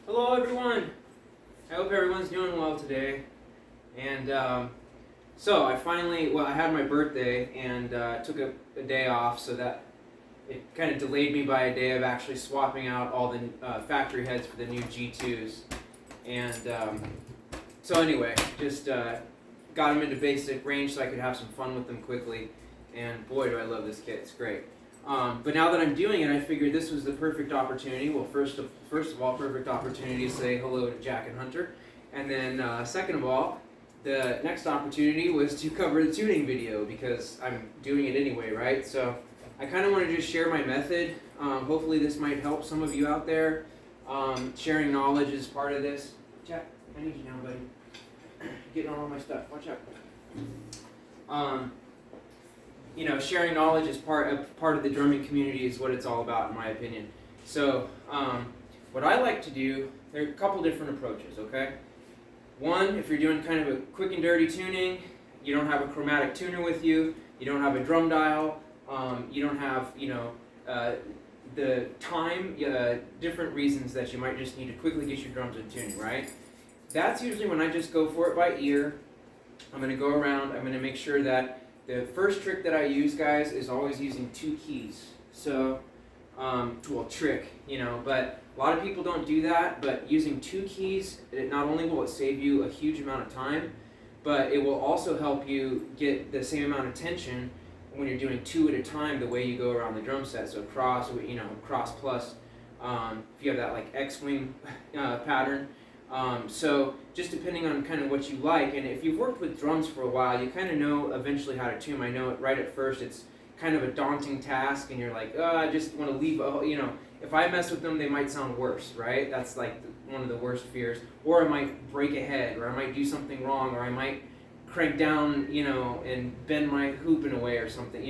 Hello everyone! I hope everyone's doing well today. And so I finally, I had my birthday and took a day off, so that it kind of delayed me by a day of actually swapping out all the factory heads for the new G2s. And so anyway, just got them into basic range so I could have some fun with them quickly. And boy, do I love this kit, it's great. But now that I'm doing it, I figured this was the perfect opportunity. Well, first of all, perfect opportunity to say hello to Jack and Hunter. And then second of all, the next opportunity was to cover the tuning video because I'm doing it anyway, right? So I kind of want to just share my method. Hopefully this might help some of you out there. Sharing knowledge is part of this. Jack, I need you now, buddy. Getting on all my stuff. Watch out. Sharing knowledge is part of the drumming community is what it's all about, in my opinion. So, what I like to do, there are a couple different approaches, okay? One, if you're doing kind of a quick and dirty tuning, you don't have a chromatic tuner with you, you don't have a drum dial, you don't have, the time, different reasons that you might just need to quickly get your drums in tuning, right? That's usually when I just go for it by ear. I'm going to go around, I'm going to make sure that the first trick that I use, guys, is always using 2 keys. So, trick, but a lot of people don't do that, but using 2 keys, not only will it save you a huge amount of time, but it will also help you get the same amount of tension when you're doing 2 at a time the way you go around the drum set. So cross, cross plus, if you have that like X-wing pattern. So just depending on kind of what you like, and if you've worked with drums for a while, you kind of know eventually how to tune. I know right at first it's kind of a daunting task, and you're like, oh, I just want to leave, if I mess with them, they might sound worse, right? That's like one of the worst fears. Or I might break a head, or I might do something wrong, or I might crank down, and bend my hoop in a way or something,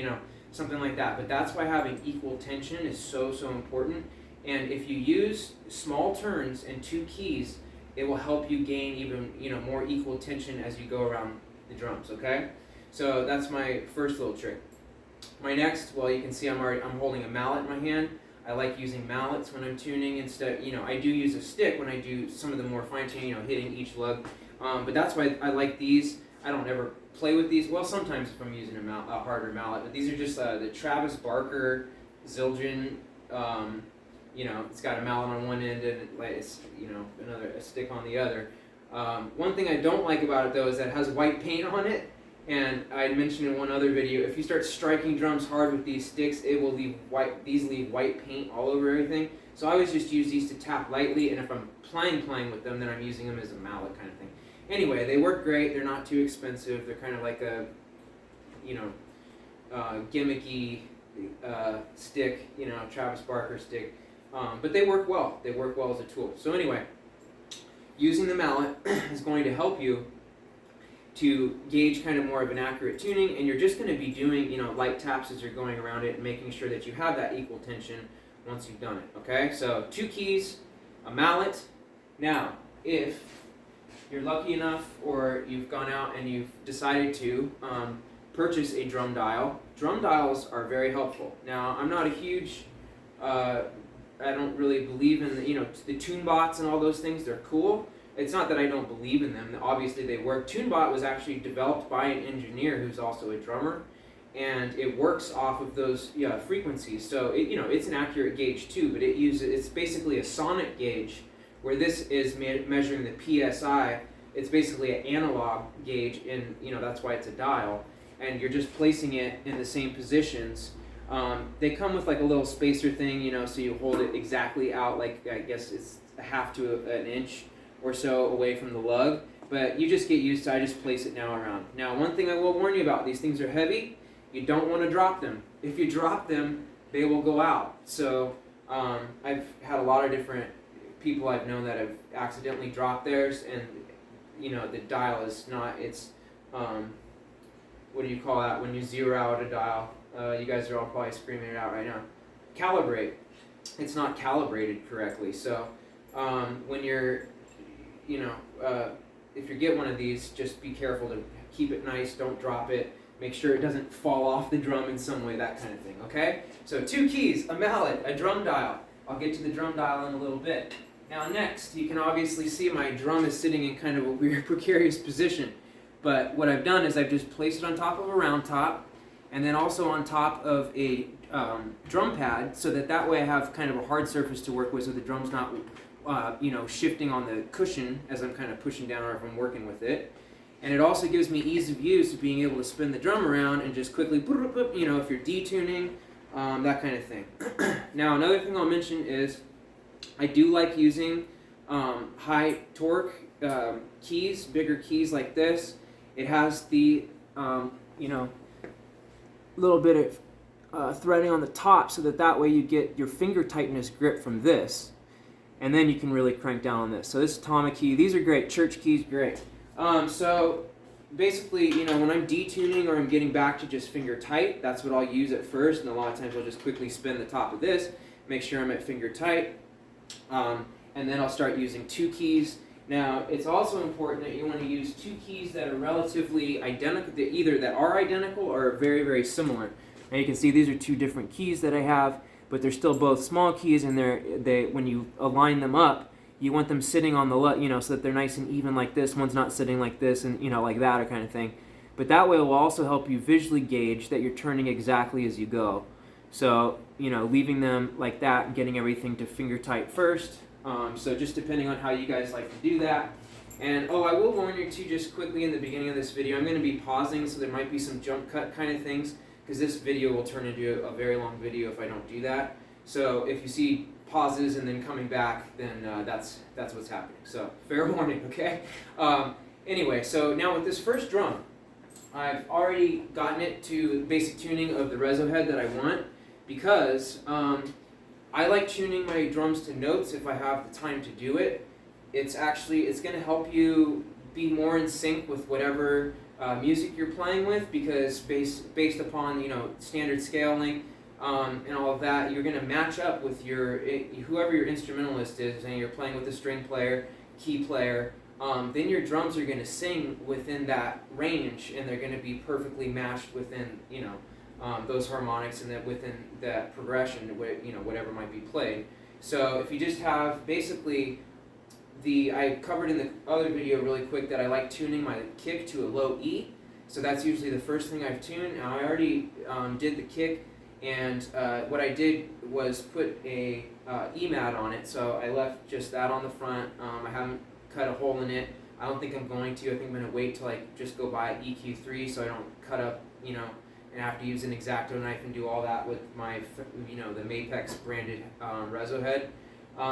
something like that. But that's why having equal tension is so, so important. And if you use small turns and 2 keys, it will help you gain even, more equal tension as you go around the drums, okay? So that's my first little trick. My next, you can see I'm holding a mallet in my hand. I like using mallets when I'm tuning instead. I do use a stick when I do some of the more fine tuning, hitting each lug. But that's why I like these. I don't ever play with these. Well, sometimes if I'm using a harder mallet, but these are just the Travis Barker Zildjian. It's got a mallet on one end and it's, a stick on the other. One thing I don't like about it though is that it has white paint on it. And I mentioned in one other video, if you start striking drums hard with these sticks, it will leave white paint all over everything. So I always just use these to tap lightly, and if I'm playing with them, then I'm using them as a mallet kind of thing. Anyway, they work great. They're not too expensive. They're kind of like a, gimmicky stick, Travis Barker stick. But they work well. They work well as a tool. So anyway, using the mallet is going to help you to gauge kind of more of an accurate tuning, and you're just going to be doing, light taps as you're going around it and making sure that you have that equal tension once you've done it, okay? So 2 keys, a mallet. Now, if you're lucky enough or you've gone out and you've decided to purchase a drum dial, drum dials are very helpful. Now, I'm not a huge, I don't really believe in the tune bots and all those things. They're cool. It's not that I don't believe in them. Obviously, they work. TuneBot was actually developed by an engineer who's also a drummer, and it works off of those frequencies. So it's an accurate gauge too, but it's basically a sonic gauge, where this is measuring the PSI. It's basically an analog gauge, and that's why it's a dial, and you're just placing it in the same positions. They come with like a little spacer thing, so you hold it exactly out, like I guess it's a half to an inch or so away from the lug, but you just get used to. I just place it now around. Now, one thing I will warn you about: these things are heavy. You don't want to drop them. If you drop them, they will go out. So I've had a lot of different people I've known that have accidentally dropped theirs, and the dial is not. It's what do you call that when you zero out a dial? You guys are all probably screaming it out right now. Calibrate. It's not calibrated correctly. So when you're if you get one of these, just be careful to keep it nice, don't drop it, make sure it doesn't fall off the drum in some way, that kind of thing, okay? So 2 keys, a mallet, a drum dial. I'll get to the drum dial in a little bit. Now next, you can obviously see my drum is sitting in kind of a weird precarious position. But what I've done is I've just placed it on top of a round top, and then also on top of a drum pad, so that way I have kind of a hard surface to work with, so the drum's not shifting on the cushion as I'm kind of pushing down or if I'm working with it. And it also gives me ease of use of being able to spin the drum around and just quickly, if you're detuning, that kind of thing. Now another thing I'll mention is I do like using high torque keys, bigger keys like this. It has the little bit of threading on the top, so that way you get your finger tightness grip from this, and then you can really crank down on this. So this atomic key, these are great. Church keys, great. So basically, when I'm detuning or I'm getting back to just finger tight, that's what I'll use at first, and a lot of times I'll just quickly spin the top of this, make sure I'm at finger tight, and then I'll start using 2 keys. Now, it's also important that you want to use 2 keys that are relatively identical, either that are identical or very, very similar. Now you can see these are 2 different keys that I have, but they're still both small keys, and when you align them up, you want them sitting on the so that they're nice and even like this. One's not sitting like this and like that or kind of thing. But that way it will also help you visually gauge that you're turning exactly as you go. So leaving them like that and getting everything to finger tight first. So just depending on how you guys like to do that. And I will warn you too, just quickly in the beginning of this video, I'm going to be pausing, so there might be some jump cut kind of things, because this video will turn into a very long video if I don't do that. So if you see pauses and then coming back, then that's what's happening. So fair warning, okay? Anyway, so now with this first drum, I've already gotten it to basic tuning of the reso head that I want, because I like tuning my drums to notes if I have the time to do it. It's going to help you be more in sync with whatever music you're playing with, because based upon standard scaling and all of that, you're going to match up with whoever your instrumentalist is, and you're playing with a string player, key player. Then your drums are going to sing within that range, and they're going to be perfectly matched within those harmonics and that within that progression, whatever might be played. So if you just have basically I covered in the other video really quick that I like tuning my kick to a low E. So that's usually the first thing I've tuned. Now I already did the kick, and what I did was put a E mat on it. So I left just that on the front. I haven't cut a hole in it. I don't think I'm going to. I think I'm going to wait till I just go buy EQ3 so I don't cut up, and have to use an X-Acto knife and do all that with my, the Mapex branded reso head.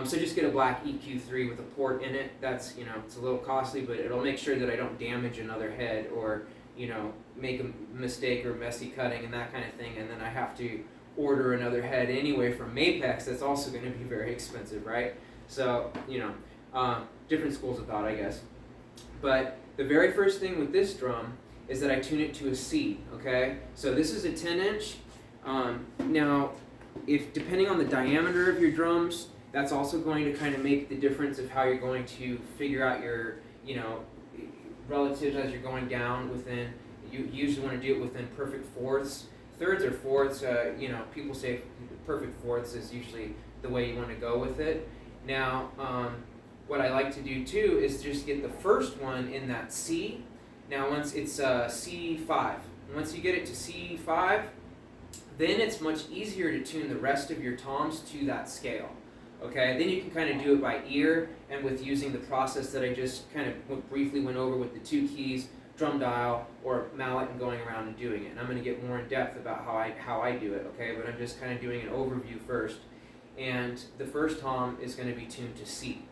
So just get a black EQ3 with a port in it. That's, it's a little costly, but it'll make sure that I don't damage another head or, make a mistake or messy cutting and that kind of thing. And then I have to order another head anyway from Mapex. That's also going to be very expensive, right? So, different schools of thought, I guess. But the very first thing with this drum is that I tune it to a C, okay? So this is a 10-inch. Now, depending on the diameter of your drums, that's also going to kind of make the difference of how you're going to figure out your, relatives as you're going down within. You usually want to do it within perfect fourths. Thirds or fourths, people say perfect fourths is usually the way you want to go with it. Now, what I like to do too is just get the first one in that C. Now once it's C5, once you get it to C5, then it's much easier to tune the rest of your toms to that scale. Okay, then you can kind of do it by ear and with using the process that I just kind of briefly went over with the 2 keys, drum dial, or mallet, and going around and doing it. And I'm going to get more in depth about how I do it, okay? But I'm just kind of doing an overview first. And the first tom is going to be tuned to C.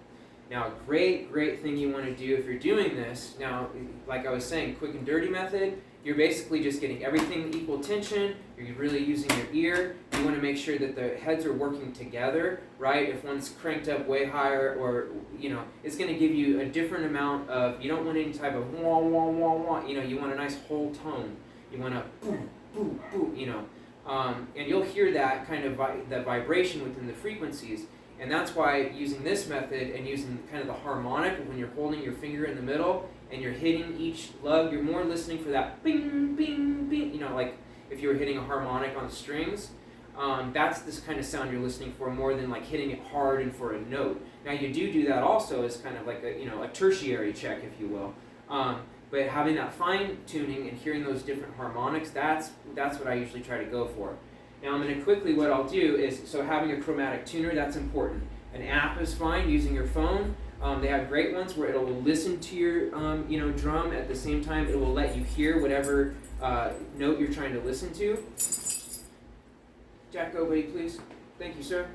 Now, a great thing you want to do if you're doing this, now, like I was saying, quick and dirty method, you're basically just getting everything equal tension, you're really using your ear, you want to make sure that the heads are working together, right? If one's cranked up way higher or, it's going to give you a different amount of, you don't want any type of wah, wah, wah, wah, you want a nice whole tone. You want a boom, boom, boom, and you'll hear that kind of that vibration within the frequencies. And that's why using this method and using kind of the harmonic, when you're holding your finger in the middle and you're hitting each lug, you're more listening for that bing, bing, bing, like if you were hitting a harmonic on strings. That's this kind of sound you're listening for, more than like hitting it hard and for a note. Now you do that also as kind of like a tertiary check, if you will. But having that fine tuning and hearing those different harmonics, that's what I usually try to go for. Now I'm going to quickly, what I'll do is, so having a chromatic tuner, that's important. An app is fine, using your phone. They have great ones where it will listen to your drum at the same time. It will let you hear whatever note you're trying to listen to. Jack, go buddy, please. Thank you, sir.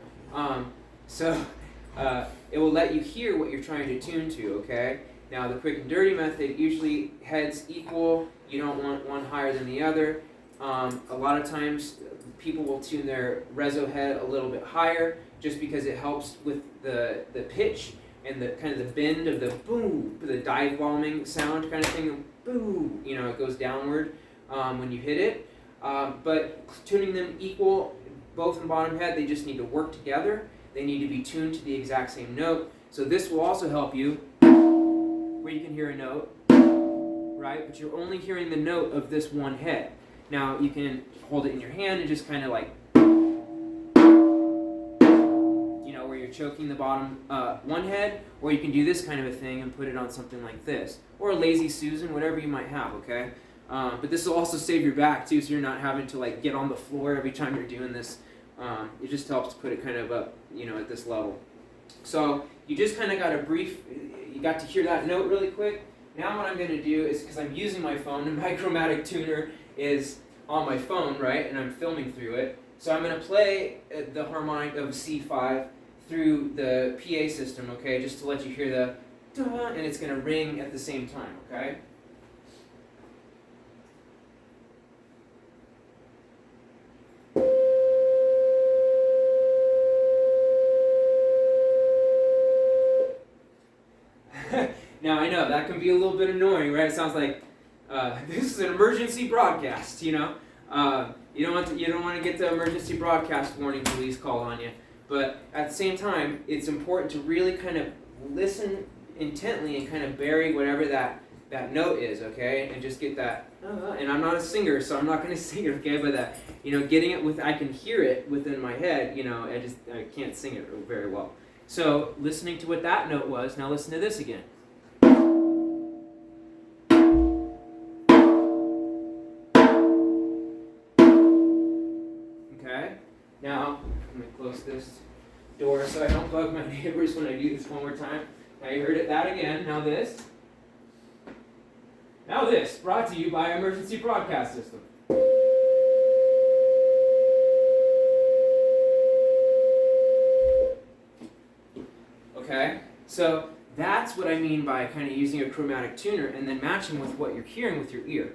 It will let you hear what you're trying to tune to, okay? Now the quick and dirty method, usually heads equal. You don't want one higher than the other. A lot of times people will tune their reso head a little bit higher just because it helps with the pitch and the kind of the bend of the boom, the dive bombing sound kind of thing. Boom, it goes downward when you hit it. But tuning them equal, both in the bottom head, they just need to work together. They need to be tuned to the exact same note. So this will also help you where you can hear a note, right? But you're only hearing the note of this one head. Now you can hold it in your hand and just kind of like, where you're choking the bottom one head, or you can do this kind of a thing and put it on something like this, or a Lazy Susan, whatever you might have, okay? But this will also save your back too, so you're not having to like get on the floor every time you're doing this. It just helps put it kind of up, at this level. So you just kind of got you got to hear that note really quick. Now what I'm going to do is, because I'm using my phone and my chromatic tuner is on my phone, right, and I'm filming through it, so I'm going to play the harmonic of C5 through the PA system, okay, just to let you hear the da, and it's going to ring at the same time, okay? Now I know that can be a little bit annoying, right? It sounds like this is an emergency broadcast. You don't want to get the emergency broadcast warning police call on you. But at the same time, it's important to really kind of listen intently and kind of bury whatever that note is, okay? And just get that. And I'm not a singer, so I'm not going to sing it, okay? But getting it I can hear it within my head. I can't sing it very well. So listening to what that note was. Now listen to this again. Now, I'm going to close this door so I don't bug my neighbors when I do this one more time. Now you heard that again. Now this. Now this, brought to you by Emergency Broadcast System. Okay, so that's what I mean by kind of using a chromatic tuner and then matching with what you're hearing with your ear.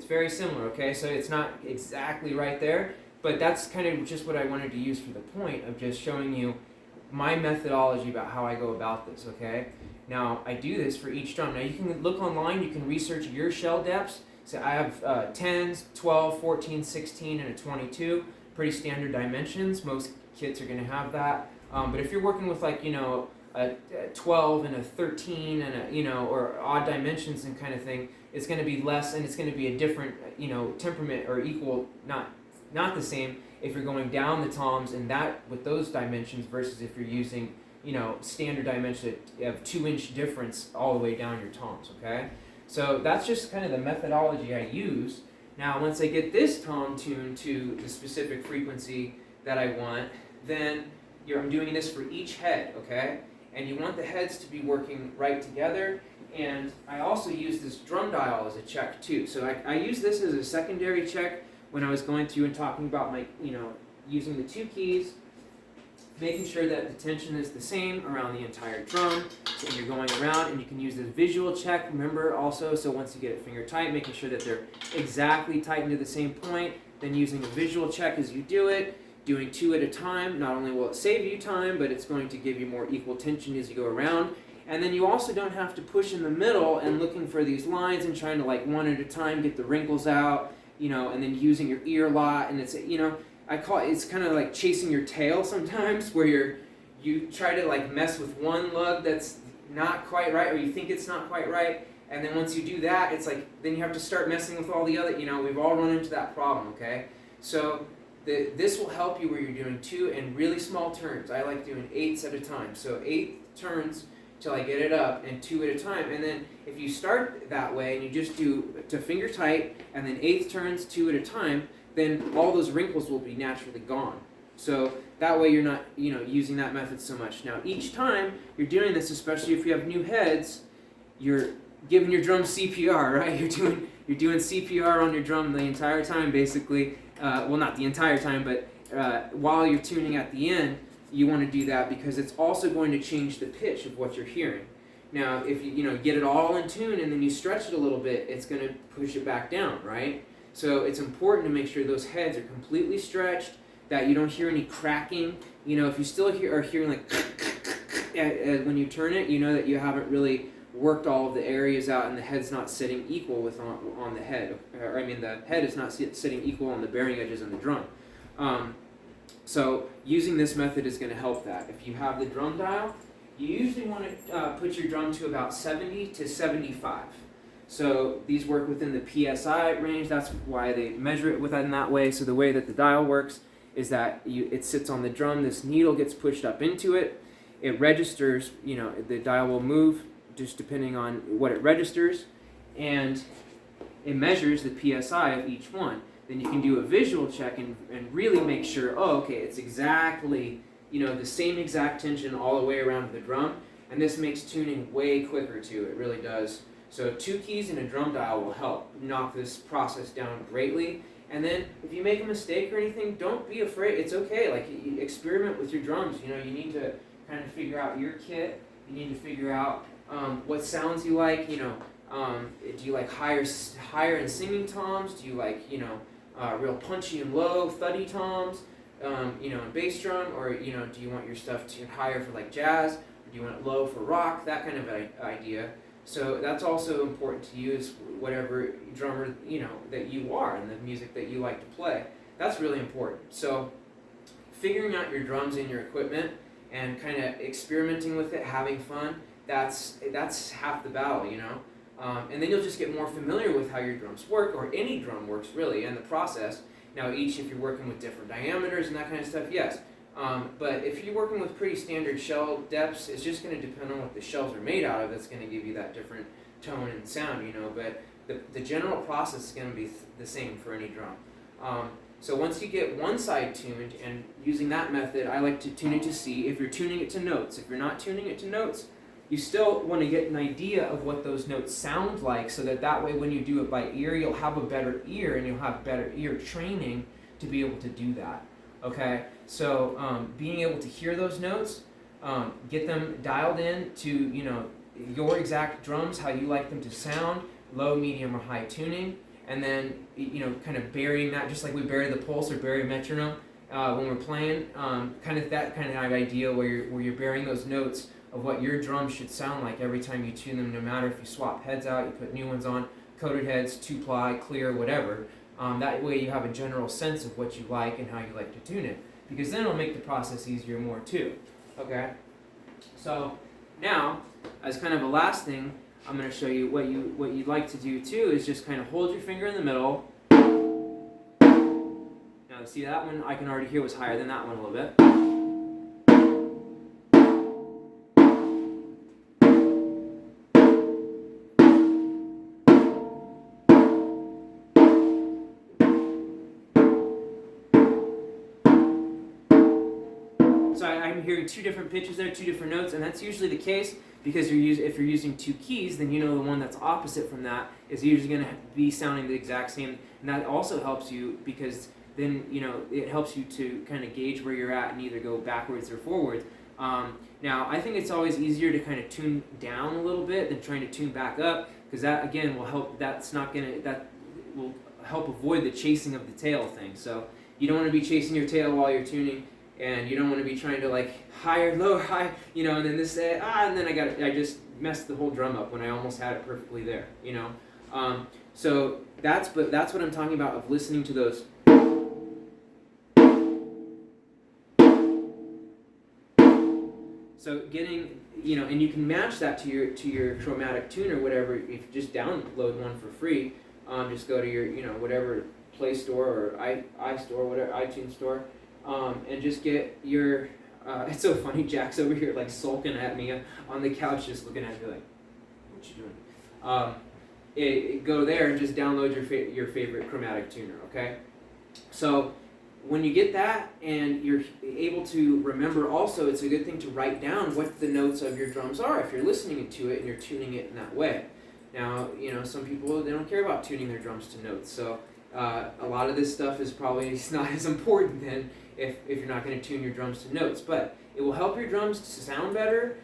Very similar, okay? So it's not exactly right there, but that's kind of just what I wanted to use for the point of just showing you my methodology about how I go about this, okay? Now, I do this for each drum. Now, you can look online, you can research your shell depths. So I have 10s, 12, 14, 16, and a 22. Pretty standard dimensions. Most kits are going to have that. But if you're working with like, a 12 and a 13 and or odd dimensions and kind of thing, it's going to be less, and it's going to be a different, temperament or equal, not the same if you're going down the toms and that with those dimensions versus if you're using, standard dimension of 2-inch difference all the way down your toms, okay? So that's just kind of the methodology I use. Now, once I get this tom tuned to the specific frequency that I want, then I'm doing this for each head, okay? And you want the heads to be working right together. And I also use this drum dial as a check too. So I use this as a secondary check when I was going through and talking about my, using the 2 keys, making sure that the tension is the same around the entire drum. So when you're going around, and you can use this visual check, remember also, so once you get it finger tight, making sure that they're exactly tightened to the same point, then using a visual check as you do it. Doing 2 at a time, not only will it save you time, but it's going to give you more equal tension as you go around. And then you also don't have to push in the middle and looking for these lines and trying to like one at a time get the wrinkles out, and then using your ear a lot. And it's, it's kind of like chasing your tail sometimes where you try to like mess with one lug that's not quite right, or you think it's not quite right, And then once you do that, it's like, then you have to start messing with all the other, we've all run into that problem, okay? So this will help you where you're doing 2 and really small turns. I like doing 8s at a time. So 8 turns till I get it up, and 2 at a time. And then if you start that way and you just do to finger tight and then 8 turns 2 at a time, then all those wrinkles will be naturally gone. So that way you're not, using that method so much. Now each time you're doing this, especially if you have new heads, you're giving your drum CPR, right? You're doing CPR on your drum the entire time, basically. Well, not the entire time, but while you're tuning at the end, you want to do that because it's also going to change the pitch of what you're hearing. Now, if you get it all in tune and then you stretch it a little bit, it's going to push it back down, right? So it's important to make sure those heads are completely stretched, that you don't hear any cracking. If you still are hearing like when you turn it, you know that you haven't really worked all of the areas out and the head's not sitting equal with on the head. The head is not sitting equal on the bearing edges on the drum. So using this method is going to help that. If you have the drum dial, you usually want to put your drum to about 70 to 75. So these work within the PSI range. That's why they measure it within that way. So the way that the dial works is that it sits on the drum. This needle gets pushed up into it. It registers. The dial will move just depending on what it registers, and it measures the PSI of each one. Then you can do a visual check and really make sure, okay, it's exactly, the same exact tension all the way around the drum, and this makes tuning way quicker too, it really does. So 2 keys and a drum dial will help knock this process down greatly. And then if you make a mistake or anything, don't be afraid, it's okay, like you experiment with your drums, you need to kind of figure out your kit, you need to figure out what sounds you like, do you like higher and singing toms? Do you like, real punchy and low, thuddy toms, and bass drum? Or, do you want your stuff tuned higher for like jazz? Or do you want it low for rock? That kind of idea. So that's also important to use whatever drummer, that you are and the music that you like to play. That's really important. So figuring out your drums and your equipment and kind of experimenting with it, having fun, that's half the battle, and then you'll just get more familiar with how your drums work, or any drum works really, and the process. Now if you're working with different diameters and that kind of stuff, yes. But if you're working with pretty standard shell depths, it's just going to depend on what the shells are made out of. That's going to give you that different tone and sound, but the general process is going to be the same for any drum. So once you get one side tuned, and using that method, I like to tune it to C. If you're tuning it to notes, if you're not tuning it to notes, you still want to get an idea of what those notes sound like, so that way when you do it by ear, you'll have a better ear and you'll have better ear training to be able to do that. Okay, so being able to hear those notes, get them dialed in to your exact drums, how you like them to sound, low, medium, or high tuning, and then kind of burying that, just like we bury the pulse or bury a metronome when we're playing, kind of that kind of idea where you're burying those notes of what your drums should sound like every time you tune them, no matter if you swap heads out, you put new ones on, coated heads, 2-ply, clear, whatever. That way you have a general sense of what you like and how you like to tune it, because then it'll make the process easier more too. Okay? So now, as kind of a last thing, I'm going to show you what you'd like to do too is just kind of hold your finger in the middle. Now see, that one I can already hear was higher than that one a little bit. So I'm hearing 2 different pitches there, 2 different notes, and that's usually the case because if you're using 2 keys, then the one that's opposite from that is usually going to be sounding the exact same, and that also helps you because then it helps you to kind of gauge where you're at and either go backwards or forwards. Now I think it's always easier to kind of tune down a little bit than trying to tune back up, because that again will help. That will help avoid the chasing of the tail thing. So you don't want to be chasing your tail while you're tuning. And you don't want to be trying to like higher, lower, high, and then this, and then I just messed the whole drum up when I almost had it perfectly there, So that's what I'm talking about, of listening to those. So getting, and you can match that to your chromatic tuner, whatever. If you just download one for free, just go to your, whatever Play Store or iStore, whatever, iTunes Store, and just get your. It's so funny. Jack's over here like sulking at me on the couch, just looking at me like, "What you doing?" Go there and just download your favorite chromatic tuner. Okay, so. When you get that and you're able to remember also, it's a good thing to write down what the notes of your drums are if you're listening to it and you're tuning it in that way. Now, some people, they don't care about tuning their drums to notes, so a lot of this stuff is probably not as important then if you're not going to tune your drums to notes. But it will help your drums to sound better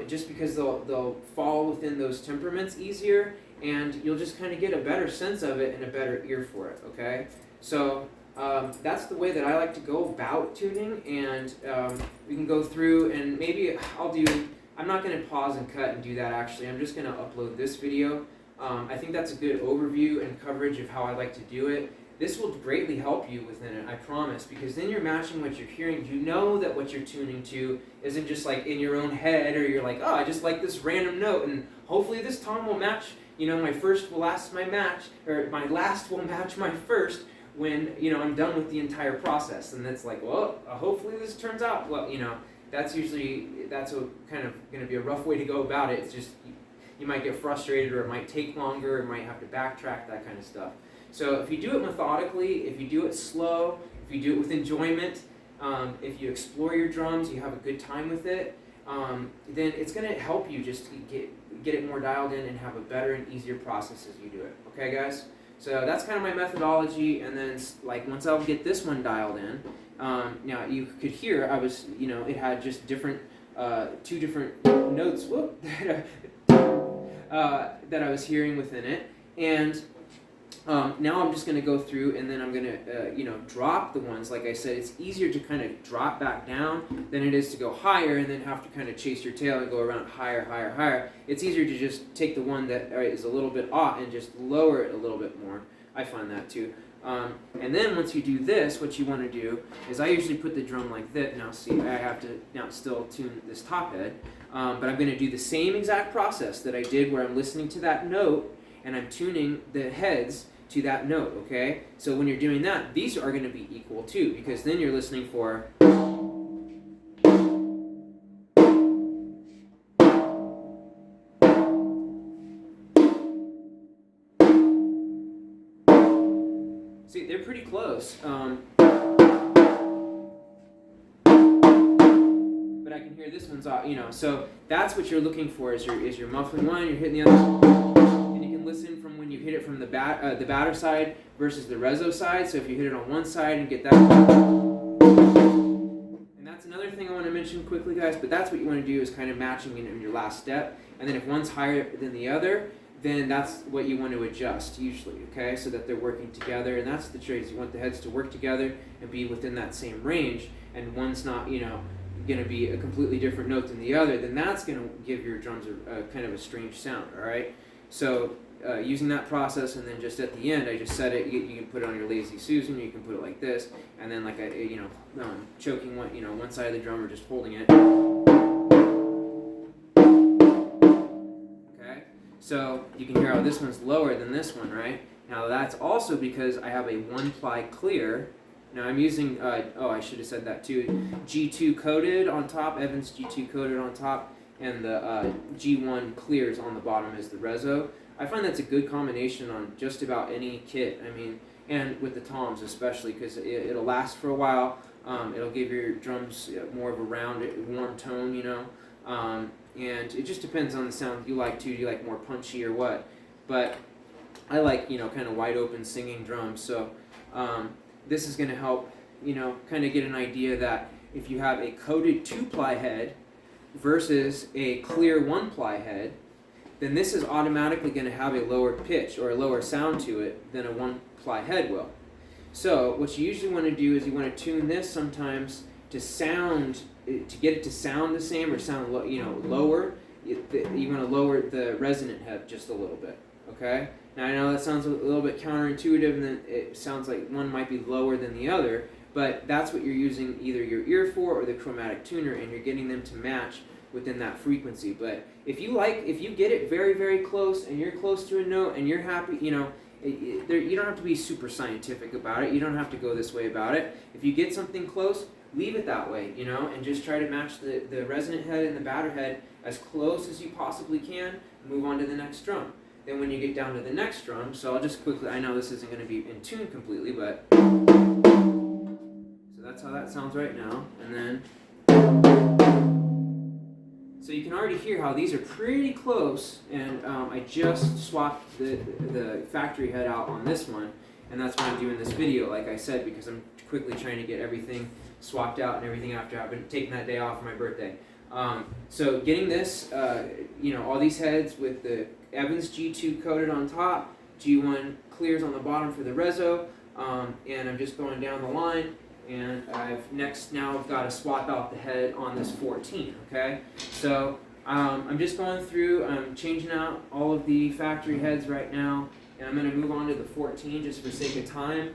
just because they'll fall within those temperaments easier, and you'll just kind of get a better sense of it and a better ear for it, okay? So that's the way that I like to go about tuning, and we can go through and maybe I'm not going to pause and cut and do that actually. I'm just going to upload this video. I think that's a good overview and coverage of how I like to do it. This will greatly help you within it, I promise, because then you're matching what you're hearing. You know that what you're tuning to isn't just like in your own head, or you're like, oh, I just like this random note, and hopefully this tom will match, my first will last my match, or my last will match my first, when I'm done with the entire process. And that's like, well, hopefully this turns out well. That's a kind of going to be a rough way to go about it. It's just you might get frustrated, or it might take longer, or might have to backtrack, that kind of stuff. So if you do it methodically, if you do it slow, if you do it with enjoyment, if you explore your drums, you have a good time with it, then it's going to help you just get it more dialed in and have a better and easier process as you do it. Okay, guys? So that's kind of my methodology, and then once I'll get this one dialed in, now you could hear I was, it had just different, two different notes that I was hearing within it, and now I'm just going to go through, and then I'm going to, drop the ones. Like I said, it's easier to kind of drop back down than it is to go higher and then have to kind of chase your tail and go around higher, higher, higher. It's easier to just take the one that is a little bit off and just lower it a little bit more. I find that too. And then once you do this, what you want to do is I usually put the drum like this. Now see, I have to now still tune this top head, but I'm going to do the same exact process that I did where I'm listening to that note and I'm tuning the heads to that note, okay? So when you're doing that, these are going to be equal too, because then you're listening for... See, they're pretty close. But I can hear this one's off, so that's what you're looking for is your muffling one, you're hitting the other... Listen from when you hit it from the batter side versus the reso side. So if you hit it on one side and get that, and that's another thing I want to mention quickly, guys. But that's what you want to do is kind of matching in your last step. And then if one's higher than the other, then that's what you want to adjust usually. Okay, so that they're working together, and that's the trick. You want the heads to work together and be within that same range. And one's not, going to be a completely different note than the other. Then that's going to give your drums a kind of a strange sound. All right, so. Using that process, and then just at the end, I just set it. You can put it on your Lazy Susan. You can put it like this, and then like choking one, one side of the drum or just holding it. Okay, so you can hear how this one's lower than this one, right? Now that's also because I have a one-ply clear. Now I'm using. I should have said that too. G2 coated on top. Evans G2 coated on top, and the G1 clears on the bottom is the reso. I find that's a good combination on just about any kit. I mean, and with the toms especially, because it'll last for a while. It'll give your drums more of a round, warm tone, and it just depends on the sound you like too. Do you like more punchy or what? But I like, kind of wide open singing drums. So this is going to help, kind of get an idea that if you have a coated 2-ply head versus a clear 1-ply head, then this is automatically going to have a lower pitch or a lower sound to it than a 1-ply head will. So what you usually want to do is you want to tune this sometimes to get it to sound the same or sound lower. You want to lower the resonant head just a little bit. Okay. Now I know that sounds a little bit counterintuitive, and then it sounds like one might be lower than the other, but that's what you're using either your ear for or the chromatic tuner, and you're getting them to match within that frequency. But if you get it very, very close, and you're close to a note, and you're happy, you know, you don't have to be super scientific about it. You don't have to go this way about it. If you get something close, leave it that way, you know, and just try to match the resonant head and the batter head as close as you possibly can. Move on to the next drum. Then when you get down to the next drum, so I'll just quickly, I know this isn't going to be in tune completely, but so that's how that sounds right now. And then, so you can already hear how these are pretty close, and I just swapped the factory head out on this one, and that's why I'm doing this video, like I said, because I'm quickly trying to get everything swapped out and everything after I've been taking that day off for my birthday. So getting this, you know, all these heads with the Evans G2 coated on top, G1 clears on the bottom for the reso, and I'm just going down the line, and I've now got to swap out the head on this 14, okay? So I'm just going through, I'm changing out all of the factory heads right now, and I'm going to move on to the 14 just for sake of time.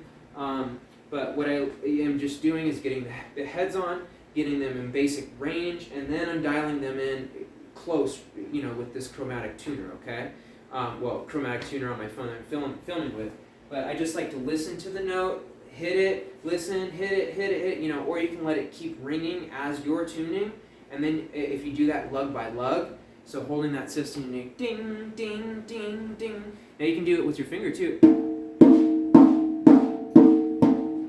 But what I am just doing is getting the heads on, getting them in basic range, and then I'm dialing them in close, you know, with this chromatic tuner, okay? Well, chromatic tuner on my phone I'm filming with, but I just like to listen to the note, hit it, listen, hit it, you know, or you can let it keep ringing as you're tuning, and then if you do that lug by lug, so holding that system, ding, ding, ding, ding. Now you can do it with your finger too.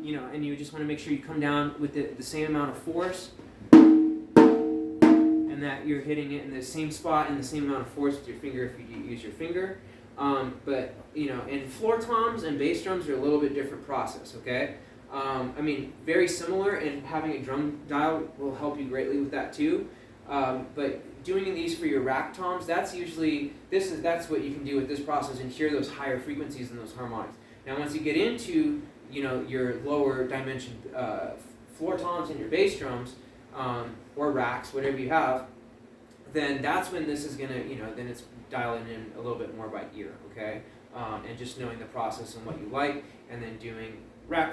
You know, and you just want to make sure you come down with the same amount of force, and that you're hitting it in the same spot and the same amount of force with your finger if you use your finger. But, you know, and floor toms and bass drums are a little bit different process, okay? I mean, very similar, and having a drum dial will help you greatly with that too. But doing these for your rack toms, that's usually, that's what you can do with this process and hear those higher frequencies and those harmonics. Now once you get into, you know, your lower dimension floor toms and your bass drums, or racks, whatever you have, then that's when this is gonna, you know, then it's dialing in a little bit more by ear, okay? And just knowing the process and what you like, and then doing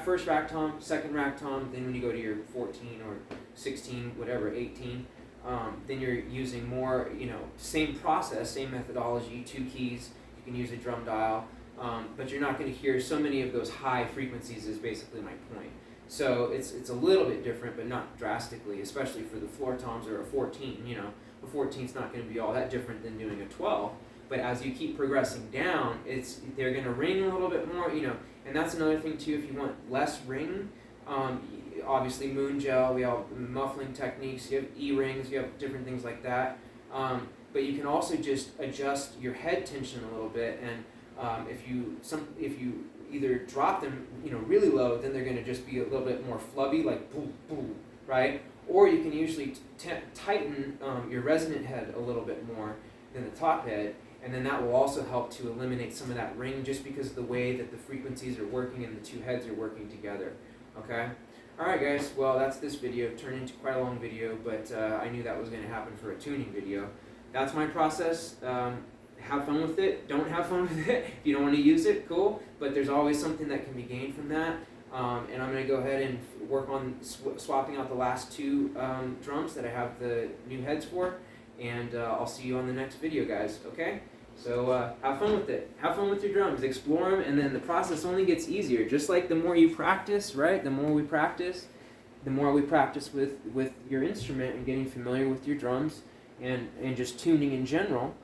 first rack tom, second rack tom, then when you go to your 14 or 16, whatever, 18, then you're using more, you know, same process, same methodology, 2 keys, you can use a drum dial, but you're not going to hear so many of those high frequencies is basically my point. So it's a little bit different, but not drastically, especially for the floor toms or a 14, you know. A 14 is not going to be all that different than doing a 12, but as you keep progressing down, they're going to ring a little bit more, you know, and that's another thing too. If you want less ring, obviously moon gel, we have muffling techniques, you have E-rings, you have different things like that, but you can also just adjust your head tension a little bit, and if you either drop them, you know, really low, then they're going to just be a little bit more flubby, like boom, boom, right? Or you can usually tighten your resonant head a little bit more than the top head, and then that will also help to eliminate some of that ring just because of the way that the frequencies are working and the 2 heads are working together, okay? Alright guys, well that's this video. It turned into quite a long video, but I knew that was going to happen for a tuning video. That's my process. Have fun with it. Don't have fun with it. If you don't want to use it, cool, but there's always something that can be gained from that. And I'm going to go ahead and work on swapping out the last 2 drums that I have the new heads for, and I'll see you on the next video, guys, okay? So have fun with it. Have fun with your drums. Explore them, and then the process only gets easier. Just like the more you practice, right? The more we practice with your instrument and getting familiar with your drums and just tuning in general,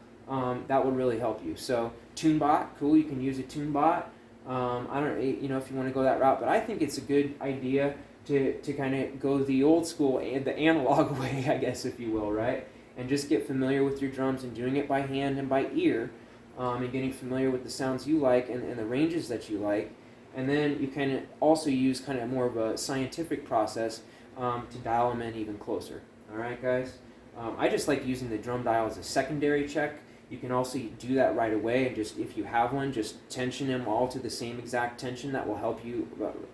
that will really help you. So TuneBot, cool, you can use a TuneBot. I don't, you know, if you want to go that route, but I think it's a good idea to kind of go the old school, the analog way, I guess, if you will, right? And just get familiar with your drums and doing it by hand and by ear, and getting familiar with the sounds you like and the ranges that you like. And then you can also use kind of more of a scientific process to dial them in even closer. All right, guys? I just like using the drum dial as a secondary check. You can also do that right away, and just, if you have one, just tension them all to the same exact tension. That will help you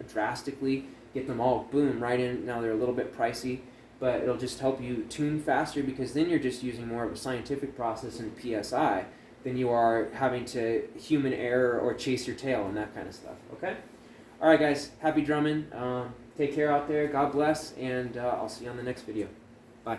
drastically get them all, boom, right in. Now they're a little bit pricey, but it'll just help you tune faster, because then you're just using more of a scientific process in PSI than you are having to human error or chase your tail and that kind of stuff, okay? All right, guys, happy drumming. Take care out there. God bless, and I'll see you on the next video. Bye.